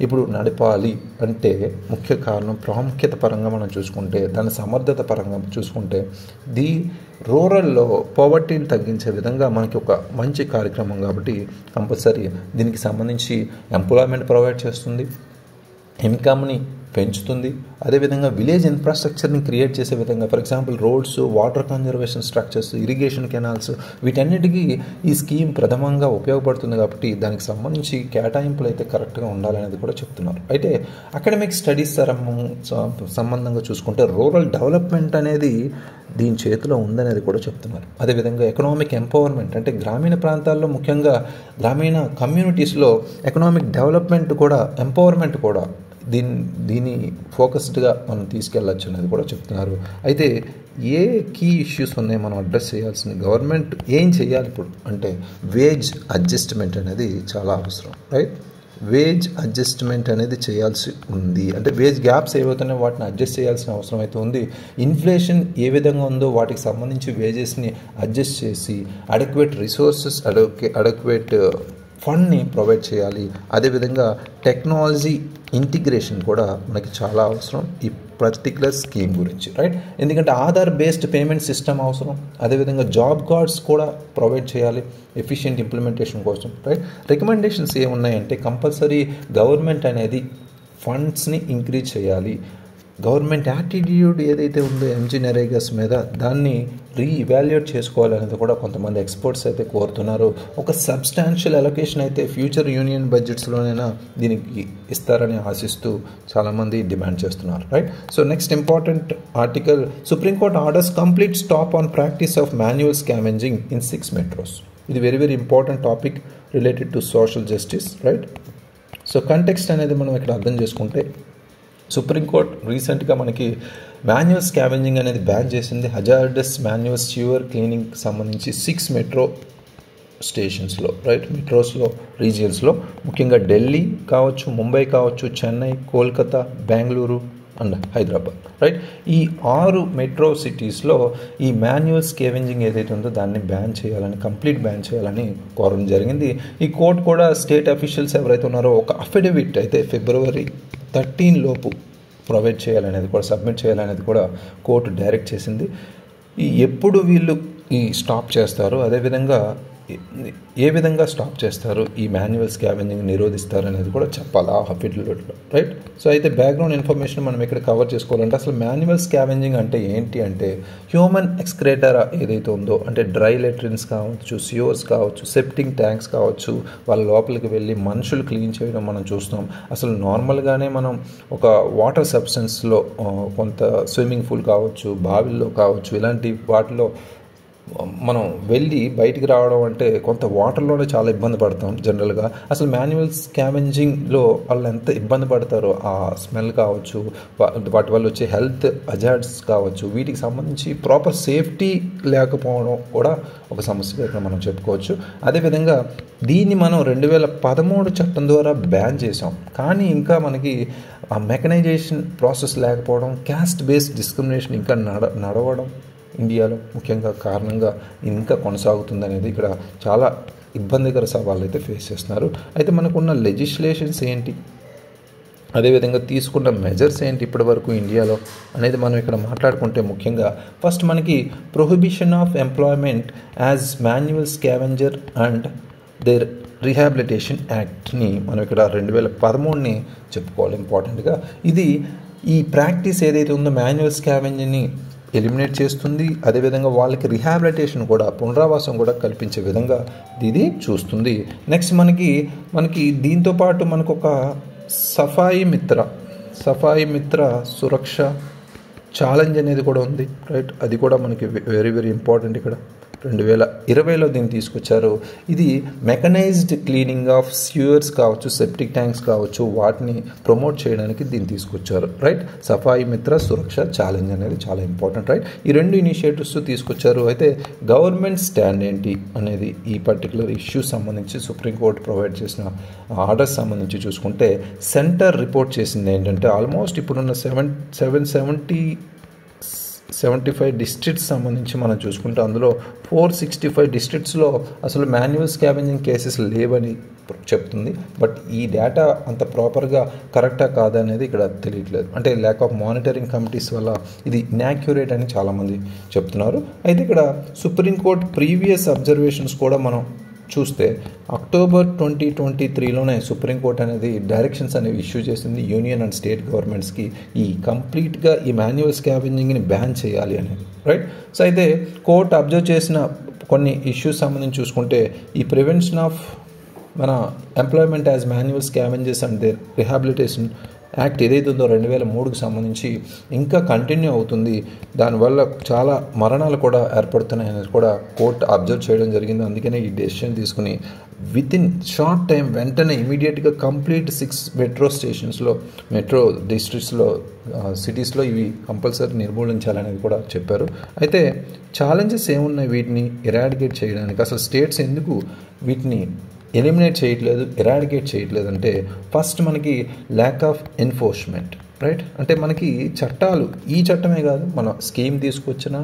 Speaker 1: ఇప్పుడు నడపాలి అంటే ముఖ్య కారణం ప్రాముఖ్యత పరంగా మనం చూసుకుంటే, దాని సమర్థత పరంగా చూసుకుంటే రూరల్లో పోవర్టీని తగ్గించే విధంగా మనకి ఒక మంచి కార్యక్రమం కాబట్టి కంపల్సరీ దీనికి సంబంధించి ఎంప్లాయ్మెంట్ ప్రొవైడ్ చేస్తుంది, ఇన్కమ్ని పెంచుతుంది. అదేవిధంగా విలేజ్ ఇన్ఫ్రాస్ట్రక్చర్ని క్రియేట్ చేసే విధంగా for example roads, water conservation structures, irrigation canals వీటన్నిటికీ ఈ స్కీమ్ ప్రథమంగా ఉపయోగపడుతుంది కాబట్టి దానికి సంబంధించి కేటాయింపులు అయితే కరెక్ట్గా ఉండాలనేది కూడా చెప్తున్నారు. అయితే అకాడమిక్ స్టడీస్ సంబంధంగా చూసుకుంటే రూరల్ డెవలప్మెంట్ అనేది దీని చేతిలో ఉందనేది కూడా చెప్తున్నారు. అదేవిధంగా ఎకనామిక్ ఎంపవర్మెంట్ అంటే గ్రామీణ ప్రాంతాల్లో ముఖ్యంగా గ్రామీణ కమ్యూనిటీస్లో ఎకనామిక్ డెవలప్మెంట్ కూడా ఎంపవర్మెంట్ కూడా దీని ఫోకస్డ్గా మనం తీసుకెళ్ళచ్చు అనేది కూడా చెప్తున్నారు. అయితే ఏ కీ ఇష్యూస్ ఉన్నాయి మనం అడ్రస్ చేయాల్సింది, గవర్నమెంట్ ఏం చేయాలి ఇప్పుడు అంటే వేజ్ అడ్జస్ట్మెంట్ అనేది చాలా అవసరం, రైట్. వేజ్ అడ్జస్ట్మెంట్ అనేది చేయాల్సి ఉంది. అంటే వేజ్ గ్యాప్స్ ఏవైతున్నాయో వాటిని అడ్జస్ట్ చేయాల్సిన అవసరం అయితే ఉంది. ఇన్ఫ్లేషన్ ఏ విధంగా ఉందో వాటికి సంబంధించి వేజెస్ని అడ్జస్ట్ చేసి అడక్వేట్ రిసోర్సెస్ అడక్వేట్ ఫండ్ని ప్రొవైడ్ చేయాలి. అదేవిధంగా టెక్నాలజీ ఇంటిగ్రేషన్ కూడా మనకి చాలా అవసరం ఈ పర్టికులర్ స్కీమ్ గురించి, రైట్. ఎందుకంటే ఆధార్ బేస్డ్ పేమెంట్ సిస్టమ్ అవసరం. అదేవిధంగా జాబ్ కార్డ్స్ కూడా ప్రొవైడ్ చేయాలి ఎఫిషియెంట్ ఇంప్లిమెంటేషన్ కోసం, రైట్. రికమెండేషన్స్ ఏమున్నాయంటే కంపల్సరీ గవర్నమెంట్ అనేది ఫండ్స్ని ఇంక్రీజ్ చేయాలి. గవర్నమెంట్ యాటిట్యూడ్ ఏదైతే ఉందో ఎంజీ నరేగాస్ మీద దాన్ని రీఇవాల్యుయేట్ చేసుకోవాలనేది కూడా కొంతమంది ఎక్స్పర్ట్స్ అయితే కోరుతున్నారు. ఒక సబ్స్టాన్షియల్ అలొకేషన్ అయితే ఫ్యూచర్ యూనియన్ బడ్జెట్స్లోనైనా దీనికి ఇస్తారని ఆశిస్తూ చాలామంది డిమాండ్ చేస్తున్నారు, right. So next important article, supreme court orders complete stop on practice of manual scavenging in 6 metros. ఇది very very important topic related to social justice, right. So context అనేది మనం ఇక్కడ అర్థం చేసుకుంటే, సుప్రీంకోర్టు రీసెంట్గా మనకి మాన్యువల్ స్కావెంజింగ్ అనేది బ్యాన్ చేసింది. హజార్డస్ మాన్యువల్ స్యూవర్ క్లీనింగ్కి సంబంధించి 6 మెట్రో స్టేషన్స్లో, రైట్, మెట్రోస్లో, రీజియన్స్లో, ముఖ్యంగా ఢిల్లీ కావచ్చు, ముంబై కావచ్చు, చెన్నై, కోల్కతా, బెంగళూరు అండ్ హైదరాబాద్, రైట్. ఈ 6 మెట్రో సిటీస్లో ఈ మాన్యువల్ స్కావెంజింగ్ ఏదైతే ఉందో దాన్ని బ్యాన్ చేయాలని, కంప్లీట్ బ్యాన్ చేయాలని కోరడం జరిగింది. ఈ కోర్టు కూడా స్టేట్ అఫీషియల్స్ ఎవరైతే ఉన్నారో ఒక అఫిడవిట్ అయితే February 13 లోపు ప్రొవైడ్ చేయాలనేది కూడా, సబ్మిట్ చేయాలనేది కూడా కోర్టు డైరెక్ట్ చేసింది. ఎప్పుడు వీళ్ళు ఈ స్టాప్ చేస్తారు, అదేవిధంగా ఏ విధంగా స్టాప్ చేస్తారు, ఈ మాన్యువల్ స్కావెంజింగ్ నిరోధిస్తారు అనేది కూడా చెప్పాలి ఆ అఫిడవిట్లో, రైట్. సో అయితే బ్యాక్గ్రౌండ్ ఇన్ఫర్మేషన్ మనం ఇక్కడ కవర్ చేసుకోవాలంటే, అసలు మాన్యువల్ స్కావెంజింగ్ అంటే ఏంటి అంటే, హ్యూమన్ ఎక్స్క్రేటరా ఏదైతే ఉందో, అంటే డ్రై లెట్రిన్స్ కావచ్చు, సియోర్స్ కావచ్చు, సెప్టింగ్ ట్యాంక్స్ కావచ్చు, వాళ్ళ లోపలికి వెళ్ళి మనుషులు క్లీన్ చేయడం మనం చూస్తాం. అసలు నార్మల్గానే మనం ఒక వాటర్ సబ్స్టెన్స్లో కొంత స్విమ్మింగ్ పూల్ కావచ్చు, బావిల్లో కావచ్చు, ఇలాంటి వాటిలో మనం వెళ్ళి బయటికి రావడం అంటే కొంత వాటర్లోనే చాలా ఇబ్బంది పడతాం జనరల్గా. అసలు మాన్యువల్ స్కావెంజింగ్లో వాళ్ళు ఎంత ఇబ్బంది పడతారో, ఆ స్మెల్ కావచ్చు, వాటి వల్ల వచ్చే హెల్త్ హజార్డ్స్ కావచ్చు, వీటికి సంబంధించి ప్రాపర్ సేఫ్టీ లేకపోవడం కూడా ఒక సమస్యగా ఇక్కడ మనం చెప్పుకోవచ్చు. అదేవిధంగా దీన్ని మనం 2013 చట్టం ద్వారా బ్యాన్ చేసాం. కానీ ఇంకా మనకి ఆ మెకనైజేషన్ ప్రాసెస్ లేకపోవడం, క్యాస్ట్ బేస్డ్ డిస్క్రిమినేషన్ ఇంకా నడవడం ఇండియాలో ముఖ్యంగా కారణంగా ఇంకా కొనసాగుతుంది అనేది ఇక్కడ చాలా ఇబ్బందికర సవాళ్ళు అయితే ఫేస్ చేస్తున్నారు. అయితే మనకున్న లెజిస్లేషన్స్ ఏంటి, అదేవిధంగా తీసుకున్న మెజర్స్ ఏంటి ఇప్పటి వరకు ఇండియాలో అనేది మనం ఇక్కడ మాట్లాడుకుంటే, ముఖ్యంగా ఫస్ట్ మనకి prohibition of employment as manual scavenger and their rehabilitation యాక్ట్ని మనం ఇక్కడ 2013ని చెప్పుకోవాలి ఇంపార్టెంట్గా. ఇది ఈ ప్రాక్టీస్ ఏదైతే ఉందో మాన్యువల్ స్కావెంజింగ్ని ఎలిమినేట్ చేస్తుంది. అదేవిధంగా వాళ్ళకి రిహాబిలిటేషన్ కూడా, పునరావాసం కూడా కల్పించే విధంగా ఇది చూస్తుంది. నెక్స్ట్ మనకి దీంతోపాటు మనకు ఒక సఫాయి మిత్ర సురక్ష ఛాలెంజ్ అనేది కూడా ఉంది, రైట్. అది కూడా మనకి వెరీ వెరీ ఇంపార్టెంట్. ఇక్కడ 2020లో దీన్ని తీసుకొచ్చారు. ఇది మెకనైజ్డ్ క్లీనింగ్ ఆఫ్ స్యూవర్స్ కావచ్చు, సెప్టిక్ ట్యాంక్స్ కావచ్చు, వాటిని ప్రమోట్ చేయడానికి దీన్ని తీసుకొచ్చారు, రైట్. సఫాయి మిత్ర సురక్ష ఛాలెంజ్ అనేది చాలా ఇంపార్టెంట్, రైట్. ఈ 2 ఇనిషియేటివ్స్ తీసుకొచ్చారు. అయితే గవర్నమెంట్ స్టాండ్ ఏంటి అనేది ఈ పర్టికులర్ ఇష్యూ సంబంధించి సుప్రీంకోర్టు ప్రొవైడ్ చేసిన ఆర్డర్స్ సంబంధించి చూసుకుంటే, సెంటర్ రిపోర్ట్ చేసింది ఏంటంటే, ఆల్మోస్ట్ ఇప్పుడున్న 775 డిస్ట్రిక్ట్స్ సంబంధించి మనం చూసుకుంటే, అందులో 465 డిస్ట్రిక్ట్స్లో అసలు మాన్యువల్ స్కావెంజింగ్ కేసెస్ లేవని చెప్తుంది. బట్ ఈ డేటా అంత ప్రాపర్గా కరెక్టా కాదా అనేది ఇక్కడ తెలియట్లేదు. అంటే ల్యాక్ ఆఫ్ మానిటరింగ్ కమిటీస్ వల్ల ఇది ఇన్యాక్యురేట్ అని చాలామంది చెప్తున్నారు. అయితే ఇక్కడ సుప్రీంకోర్టు ప్రీవియస్ అబ్జర్వేషన్స్ కూడా మనం చూస్తే, అక్టోబర్ 2023లోనే సుప్రీంకోర్టు అనేది డైరెక్షన్స్ అనేవి ఇష్యూ చేసింది యూనియన్ అండ్ స్టేట్ గవర్నమెంట్స్కి, ఈ కంప్లీట్గా ఈ మాన్యువల్ స్కావెంజింగ్ని బ్యాన్ చేయాలి అనేది, రైట్. సో అయితే కోర్టు అబ్జర్వ్ చేసిన కొన్ని ఇష్యూస్ సంబంధించి చూసుకుంటే, ఈ ప్రివెన్షన్ ఆఫ్ మన employment as manual scavengers and their rehabilitation act ఏదైతే ఉందో 2003కి సంబంధించి ఇంకా కంటిన్యూ అవుతుంది. దానివల్ల చాలా మరణాలు కూడా ఏర్పడుతున్నాయి అనేది కూడా కోర్టు అబ్జర్వ్ చేయడం జరిగింది. అందుకనే ఈ డెసిషన్ తీసుకుని వితిన్ షార్ట్ టైం వెంటనే ఇమీడియట్గా కంప్లీట్ 6 మెట్రో స్టేషన్స్లో, మెట్రో డిస్ట్రిక్ట్స్లో, సిటీస్లో ఇవి కంపల్సరీ నిర్మూలించాలనేది కూడా చెప్పారు. అయితే ఛాలెంజెస్ ఏమున్నాయి వీటిని ఎరాడికేట్ చేయడానికి, అసలు స్టేట్స్ ఎందుకు వీటిని ఎలిమినేట్ చేయట్లేదు, ఎరాడికేట్ చేయట్లేదు అంటే, ఫస్ట్ మనకి ల్యాక్ ఆఫ్ ఎన్ఫోర్స్మెంట్, రైట్. అంటే మనకి చట్టాలు, ఈ చట్టమే కాదు, మన స్కీమ్ తీసుకొచ్చినా,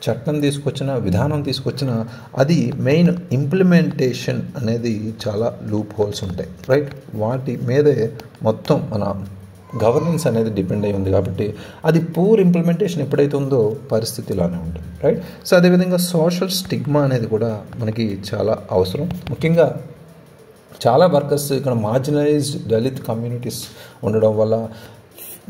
Speaker 1: చట్టం తీసుకొచ్చినా, విధానం తీసుకొచ్చినా, అది మెయిన్ ఇంప్లిమెంటేషన్ అనేది చాలా లూప్ హోల్స్ ఉంటాయి, రైట్. వాటి మీదే మొత్తం మన గవర్నెన్స్ అనేది డిపెండ్ అయి ఉంది. కాబట్టి అది పూర్ ఇంప్లిమెంటేషన్ ఎప్పుడైతే ఉందో పరిస్థితి ఇలానే ఉంటుంది, రైట్. సో అదేవిధంగా సోషల్ స్టిగ్మా అనేది కూడా మనకి చాలా అవసరం. ముఖ్యంగా చాలా వర్కర్స్ ఇక్కడ మార్జినలైజ్డ్ దళిత్ కమ్యూనిటీస్ ఉండడం వల్ల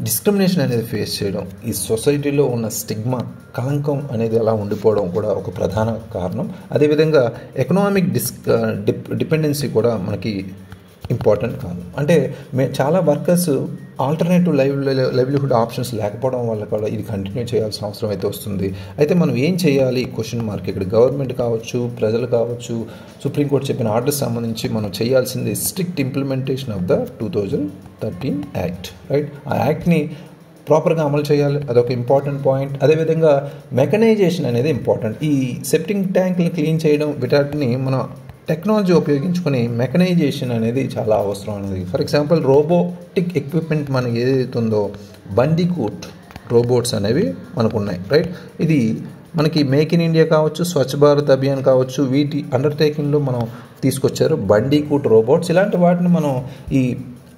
Speaker 1: డిస్క్రిమినేషన్ అనేది ఫేస్ చేయడం, ఈ సొసైటీలో ఉన్న స్టిగ్మా, కళంకం అనేది అలా ఉండిపోవడం కూడా ఒక ప్రధాన కారణం. అదేవిధంగా ఎకనామిక్ డిపెండెన్సీ కూడా మనకి ఇంపార్టెంట్ కాదు. అంటే చాలా వర్కర్స్ ఆల్టర్నేటివ్ లైవ్లీహుడ్ ఆప్షన్స్ లేకపోవడం వల్ల కూడా ఇది కంటిన్యూ చేయాల్సిన అవసరం అయితే వస్తుంది. అయితే మనం ఏం చేయాలి క్వశ్చన్ మార్క్. ఇక్కడ గవర్నమెంట్ కావచ్చు, ప్రజలు కావచ్చు, సుప్రీంకోర్టు చెప్పిన ఆర్డర్స్ సంబంధించి మనం చేయాల్సింది strict implementation of the 2013 act, right. ఆ యాక్ట్ని ప్రాపర్గా అమలు చేయాలి, అదొక ఇంపార్టెంట్ పాయింట్. అదేవిధంగా మెకనైజేషన్ అనేది ఇంపార్టెంట్. ఈ సెప్టింగ్ ట్యాంక్లు క్లీన్ చేయడం వీటిని మనం టెక్నాలజీ ఉపయోగించుకొని మెకనైజేషన్ అనేది చాలా అవసరం అనేది. ఫర్ ఎగ్జాంపుల్ రోబోటిక్ ఎక్విప్మెంట్ మనకి ఏదైతే ఉందో బండికూట్ రోబోట్స్ అనేవి మనకు ఉన్నాయి, రైట్. ఇది మనకి మేక్ ఇన్ ఇండియా కావచ్చు, స్వచ్ఛ భారత్ అభియాన్ కావచ్చు, వీటి అండర్టేకింగ్లో మనం తీసుకొచ్చారు బండికూట్ రోబోట్స్. ఇలాంటి వాటిని మనం ఈ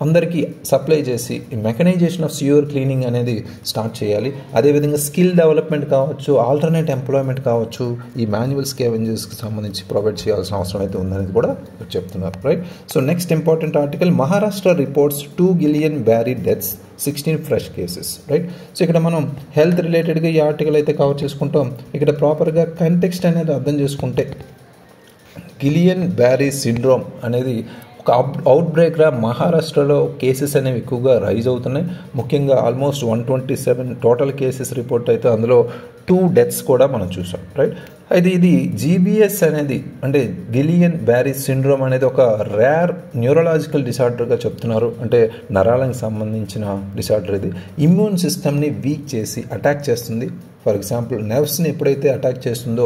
Speaker 1: అందరికీ సప్లై చేసి మెకనైజేషన్ ఆఫ్ సియూర్ క్లీనింగ్ అనేది స్టార్ట్ చేయాలి. అదేవిధంగా స్కిల్ డెవలప్మెంట్ కావచ్చు, ఆల్టర్నేట్ ఎంప్లాయ్మెంట్ కావచ్చు, ఈ మాన్యువల్ స్కావెంజర్స్కి సంబంధించి ప్రొవైడ్ చేయాల్సిన అవసరం అయితే ఉందనేది కూడా చెప్తున్నారు, right. So next important article, Maharashtra reports 2 Guillain Barre deaths, 16 fresh cases, right. So ఇక్కడ మనం హెల్త్ రిలేటెడ్గా ఈ ఆర్టికల్ అయితే కవర్ చేసుకుంటాం. ఇక్కడ ప్రాపర్గా కంటెక్స్ట్ అనేది అర్థం చేసుకుంటే గిలియన్ బ్యారీ సిండ్రోమ్ అనేది ఒక అవుట్బ్రేక్గా మహారాష్ట్రలో కేసెస్ అనేవి ఎక్కువగా రైజ్ అవుతున్నాయి. ముఖ్యంగా ఆల్మోస్ట్ 127 టోటల్ కేసెస్ రిపోర్ట్ అయితే అందులో 2 డెత్స్ కూడా మనం చూసాం, రైట్. అయితే ఇది జీబీఎస్ అనేది అంటే గిలియన్ బ్యారీ సిండ్రోమ్ అనేది ఒక రేర్ న్యూరలాజికల్ డిసార్డర్గా చెప్తున్నారు. అంటే నరాలకు సంబంధించిన డిసార్డర్. ఇది ఇమ్యూన్ సిస్టమ్ని వీక్ చేసి అటాక్ చేస్తుంది. ఫర్ ఎగ్జాంపుల్ నర్వ్స్ని ఎప్పుడైతే అటాక్ చేస్తుందో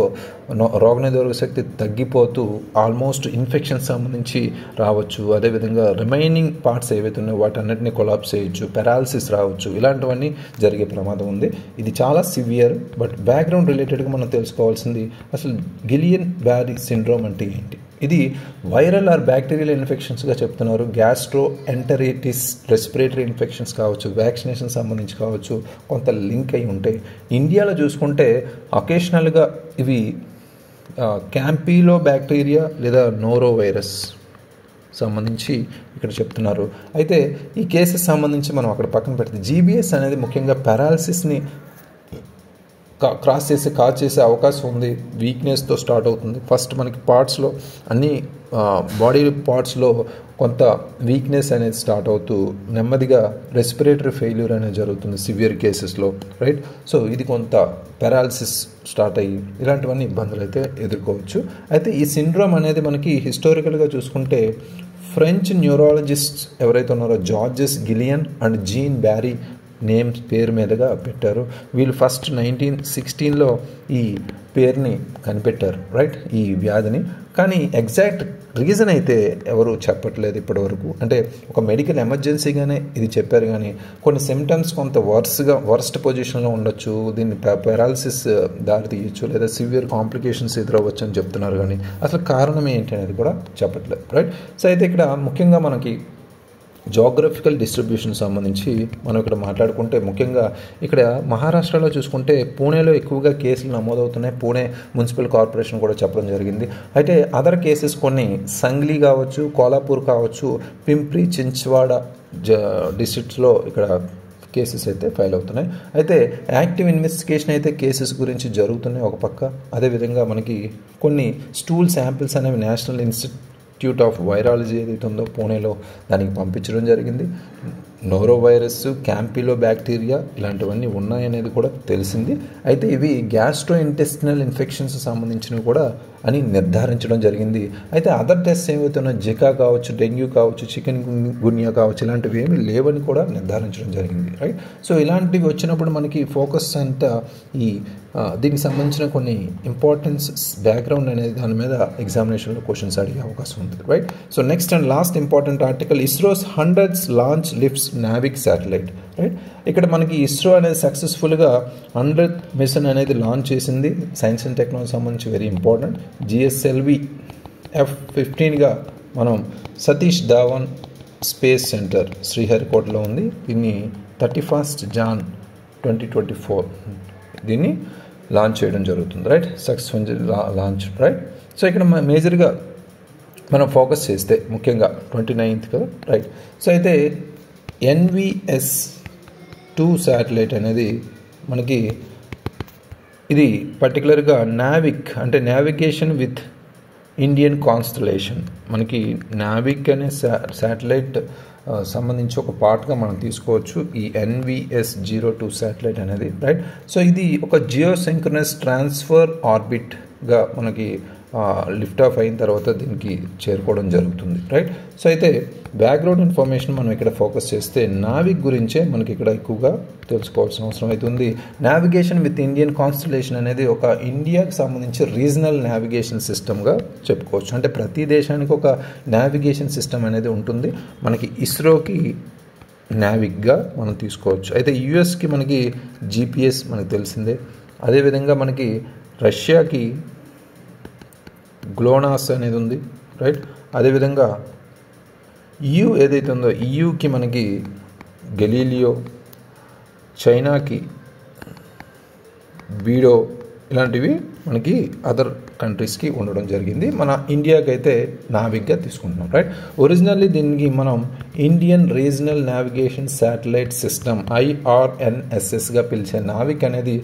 Speaker 1: రోగనిరోధక శక్తి తగ్గిపోతూ ఆల్మోస్ట్ ఇన్ఫెక్షన్ సంబంధించి రావచ్చు. అదేవిధంగా రిమైనింగ్ పార్ట్స్ ఏవైతే ఉన్నాయో వాటన్నిటిని కొలాప్స్ చేయొచ్చు, పెరాలసిస్ రావచ్చు, ఇలాంటివన్నీ జరిగే ప్రమాదం ఉంది. ఇది చాలా సివియర్. బట్ బ్యాక్గ్రౌండ్ రిలేటెడ్గా మనం తెలుసుకోవాల్సింది అసలు గిలియన్ బ్యారీ సిండ్రోమ్ అంటే ఏంటి. ఇది వైరల్ ఆర్ బ్యాక్టీరియల్ ఇన్ఫెక్షన్స్గా చెప్తున్నారు. గ్యాస్ట్రో ఎంటరైటిస్, రెస్పిరేటరీ ఇన్ఫెక్షన్స్ కావచ్చు, వ్యాక్సినేషన్ సంబంధించి కావచ్చు, కొంత లింక్ అయి ఉంటాయి. ఇండియాలో చూసుకుంటే అకేషనల్గా ఇవి క్యాంపీలో బ్యాక్టీరియా లేదా నోరో వైరస్ సంబంధించి ఇక్కడ చెప్తున్నారు. అయితే ఈ కేసెస్ సంబంధించి మనం అక్కడ పక్కన పెడితే జీబీఎస్ అనేది ముఖ్యంగా పారాలసిస్ని కాజ్ చేసే అవకాశం ఉంది. వీక్నెస్తో స్టార్ట్ అవుతుంది. ఫస్ట్ మనకి పార్ట్స్లో అన్ని బాడీ పార్ట్స్లో కొంత వీక్నెస్ అనేది స్టార్ట్ అవుతూ నెమ్మదిగా రెస్పిరేటరీ ఫెయిల్యూర్ అనేది జరుగుతుంది సివియర్ కేసెస్లో, రైట్. సో ఇది కొంత పారాలసిస్ స్టార్ట్ అయ్యి ఇలాంటివన్నీ ఇబ్బందులు అయితే ఎదుర్కోవచ్చు. అయితే ఈ సిండ్రోమ్ అనేది మనకి హిస్టారికల్గా చూసుకుంటే ఫ్రెంచ్ న్యూరాలజిస్ట్ ఎవరైతే ఉన్నారో Georges Guillain and Jean Barre names పేరు మీదుగా పెట్టారు. వీళ్ళు ఫస్ట్ 1916లో ఈ పేరుని కనిపెట్టారు, రైట్, ఈ వ్యాధిని. కానీ ఎగ్జాక్ట్ రీజన్ అయితే ఎవరు చెప్పట్లేదు ఇప్పటి వరకు. అంటే ఒక మెడికల్ ఎమర్జెన్సీగానే ఇది చెప్పారు, కానీ కొన్ని సిమ్టమ్స్ కొంత వర్స్ట్ పొజిషన్లో ఉండొచ్చు, దీన్ని పారాలసిస్ దారి తీయచ్చు, లేదా సివియర్ కాంప్లికేషన్స్ ఎదురవ్వచ్చు అని చెప్తున్నారు. కానీ అసలు కారణం ఏంటి అనేది కూడా చెప్పట్లేదు, రైట్. సో అయితే ఇక్కడ ముఖ్యంగా మనకి జోగ్రఫికల్ డిస్ట్రిబ్యూషన్ సంబంధించి మనం ఇక్కడ మాట్లాడుకుంటే ముఖ్యంగా ఇక్కడ మహారాష్ట్రలో చూసుకుంటే పూణేలో ఎక్కువగా కేసులు నమోదవుతున్నాయి. పూణే మున్సిపల్ కార్పొరేషన్ కూడా చెప్పడం జరిగింది. అయితే అదర్ కేసెస్ కొన్ని సంగ్లీ కావచ్చు, కోలాపూర్ కావచ్చు, పింప్రి చించ్వాడ డిస్ట్రిక్ట్స్లో ఇక్కడ కేసెస్ అయితే ఫైల్ అవుతున్నాయి. అయితే యాక్టివ్ ఇన్వెస్టిగేషన్ అయితే కేసెస్ గురించి జరుగుతున్నాయి ఒక పక్క. అదేవిధంగా మనకి కొన్ని స్టూల్ శాంపిల్స్ అనేవి నేషనల్ ఇన్స్టిట్యూట్ ఆఫ్ వైరాలజీ ఏదైతే ఉందో పూణేలో దానికి పంపించడం జరిగింది. నోరో వైరస్, క్యాంపిలో బ్యాక్టీరియా ఇలాంటివన్నీ ఉన్నాయనేది కూడా తెలిసింది. అయితే ఇవి గ్యాస్ట్రో ఇంటెస్టినల్ ఇన్ఫెక్షన్స్ సంబంధించినవి కూడా అని నిర్ధారించడం జరిగింది. అయితే అదర్ టెస్ట్ ఏవైతే ఉన్నాయో జికా కావచ్చు, డెంగ్యూ కావచ్చు, చికెన్ గున్యా కావచ్చు, ఇలాంటివి ఏమీ లేవని కూడా నిర్ధారించడం జరిగింది, రైట్. సో ఇలాంటివి వచ్చినప్పుడు మనకి ఫోకస్ అంతా ఈ దీనికి సంబంధించిన కొన్ని ఇంపార్టెన్స్ బ్యాక్గ్రౌండ్ అనేది దాని మీద ఎగ్జామినేషన్లో క్వశ్చన్స్ అడిగే అవకాశం ఉంది, right. So next and last important article, ISRO's 100th launch lifts Navik satellite, right. ఇక్కడ మనకి ఇస్రో అనేది సక్సెస్ఫుల్గా 100th మిషన్ అనేది లాంచ్ చేసింది. సైన్స్ అండ్ టెక్నాలజీ సంబంధించి వెరీ ఇంపార్టెంట్. GSLV F-15గా మనం సతీష్ ధావన్ స్పేస్ సెంటర్ శ్రీహరికోటలో ఉంది. దీన్ని 31st Jan 2024 దీన్ని లాంచ్ చేయడం జరుగుతుంది, right. Successful launch, right. So ఇక్కడ మేజర్గా మనం ఫోకస్ చేస్తే ముఖ్యంగా 29th కదా, రైట్. సో అయితే NVS 2 శాటిలైట్ అనేది మనకి ఇది పర్టికులర్గా నావిక్ అంటే నావిగేషన్ విత్ ఇండియన్ కాన్స్టలేషన్, మనకి నావిక్ అనే శాటిలైట్ సంబంధించి ఒక పార్ట్గా మనం తీసుకోవచ్చు ఈ NVS-02 శాటిలైట్ అనేది, రైట్. సో ఇది ఒక జియోసింక్రనస్ ట్రాన్స్ఫర్ ఆర్బిట్గా మనకి లిఫ్ట్ ఆఫ్ అయిన తర్వాత దీనికి చేరుకోవడం జరుగుతుంది, రైట్. సో అయితే బ్యాక్గ్రౌండ్ ఇన్ఫర్మేషన్ మనం ఇక్కడ ఫోకస్ చేస్తే నావిక్ గురించే మనకి ఇక్కడ ఎక్కువగా తెలుసుకోవాల్సిన అవసరం అవుతుంది. నావిగేషన్ విత్ ఇండియన్ కాన్స్టలేషన్ అనేది ఒక ఇండియాకి సంబంధించి రీజనల్ నావిగేషన్ సిస్టమ్గా చెప్పుకోవచ్చు. అంటే ప్రతి దేశానికి ఒక నావిగేషన్ సిస్టమ్ అనేది ఉంటుంది. మనకి ఇస్రోకి నావిక్గా మనం తీసుకోవచ్చు. అయితే యుఎస్కి మనకి GPS మనకు తెలిసిందే. అదేవిధంగా మనకి రష్యాకి గ్లోనాస్ అనేది ఉంది, రైట్. అదేవిధంగా EU ఏదైతే ఉందో EUకి మనకి గెలీలియో, చైనాకి బీడో, ఇలాంటివి మనకి అదర్ కంట్రీస్కి ఉండడం జరిగింది. మన ఇండియాకి అయితే నావిక్గా తీసుకుంటున్నాం, రైట్. ఒరిజినల్లీ దీనికి మనం Indian regional navigation satellite system IRNSSగా పిలిచే నావిక్ అనేది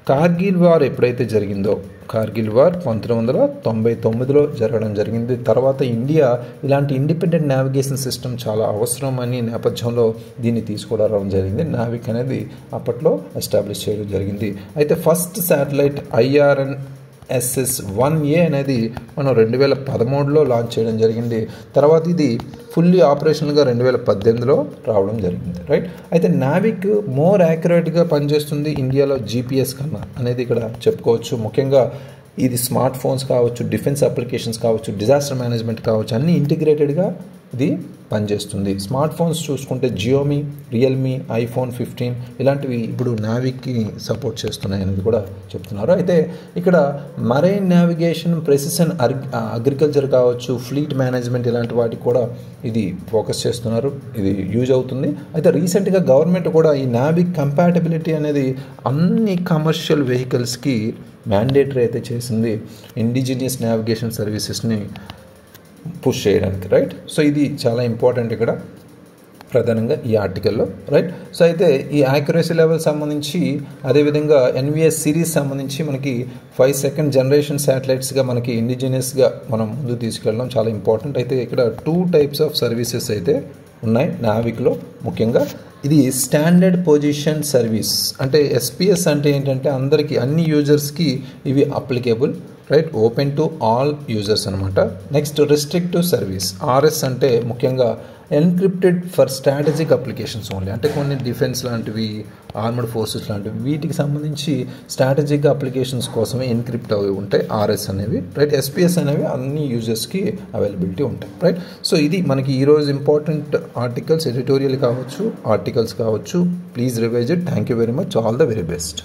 Speaker 1: కార్గిల్ వార్ ఎప్పుడైతే జరిగిందో, కార్గిల్ వార్ 1999లో జరగడం జరిగింది. తర్వాత ఇండియా ఇలాంటి ఇండిపెండెంట్ నావిగేషన్ సిస్టమ్ చాలా అవసరం అని నేపథ్యంలో దీన్ని తీసుకురావడం జరిగింది. నావిక్ అనేది అప్పట్లో ఎస్టాబ్లిష్ చేయడం జరిగింది. అయితే ఫస్ట్ శాటిలైట్ IRNSS-1A అనేది మనం 2013లో లాంచ్ చేయడం జరిగింది. తర్వాత ఇది ఫుల్లీ ఆపరేషనల్గా 2018లో రావడం జరిగింది, రైట్. అయితే నావిక్ మోర్ యాక్యురేట్గా పనిచేస్తుంది ఇండియాలో GPS కన్నా అనేది ఇక్కడ చెప్పుకోవచ్చు. ముఖ్యంగా ఇది స్మార్ట్ ఫోన్స్ కావచ్చు, డిఫెన్స్ అప్లికేషన్స్ కావచ్చు, డిజాస్టర్ మేనేజ్మెంట్ కావచ్చు, అన్నీ ఇంటిగ్రేటెడ్గా ఇది పనిచేస్తుంది. స్మార్ట్ ఫోన్స్ చూసుకుంటే జియోమీ, రియల్మీ, iPhone 15 ఇలాంటివి ఇప్పుడు నావిక్కి సపోర్ట్ చేస్తున్నాయి అనేది కూడా చెప్తున్నారు. అయితే ఇక్కడ మరైన్ నావిగేషన్, ప్రెసిషన్ అగ్రికల్చర్ కావచ్చు, ఫ్లీట్ మేనేజ్మెంట్ ఇలాంటి వాటికి కూడా ఇది ఫోకస్ చేస్తున్నారు, ఇది యూజ్ అవుతుంది. అయితే రీసెంట్గా గవర్నమెంట్ కూడా ఈ నావిక్ కంపాటబిలిటీ అనేది అన్ని కమర్షియల్ వెహికల్స్కి మ్యాండేటరీ అయితే చేసింది, ఇండిజినియస్ నావిగేషన్ సర్వీసెస్ని పుష్ చేయడానికి, రైట్. సో ఇది చాలా ఇంపార్టెంట్ ఇక్కడ ప్రధానంగా ఈ ఆర్టికల్లో, రైట్. సో అయితే ఈ యాక్యురసీ లెవెల్ సంబంధించి అదేవిధంగా NVS సిరీస్ సంబంధించి మనకి 5 సెకండ్ జనరేషన్ శాటిలైట్స్గా మనకి ఇండిజినియస్గా మనం ముందు తీసుకెళ్ళడం చాలా ఇంపార్టెంట్. అయితే ఇక్కడ 2 టైప్స్ ఆఫ్ సర్వీసెస్ అయితే ఉన్నాయి నావిక్లో. ముఖ్యంగా ఇది స్టాండర్డ్ పొజిషన్ సర్వీస్, అంటే SPS అంటే ఏంటంటే అందరికీ, అన్ని యూజర్స్కి ఇవి applicable, right. Open to all users అనమాట. నెక్స్ట్ రిస్ట్రిక్టివ్ సర్వీస్, RS అంటే ముఖ్యంగా encrypted for strategic applications only, అంటే కొన్ని డిఫెన్స్ లాంటివి, ఆర్మడ్ ఫోర్సెస్ లాంటివి, వీటికి సంబంధించి స్ట్రాటజిక్ అప్లికేషన్స్ కోసమే ఎన్క్రిప్ట్ అవి ఉంటాయి RS అనేవి, రైట్. SPS అనేవి అన్ని యూజర్స్కి అవైలబిలిటీ ఉంటాయి, రైట్. సో ఇది మనకి ఈరోజు ఇంపార్టెంట్ ఆర్టికల్స్, ఎడిటోరియల్ కావచ్చు, ఆర్టికల్స్ కావచ్చు. Please revise it. Thank you very much. All the very best.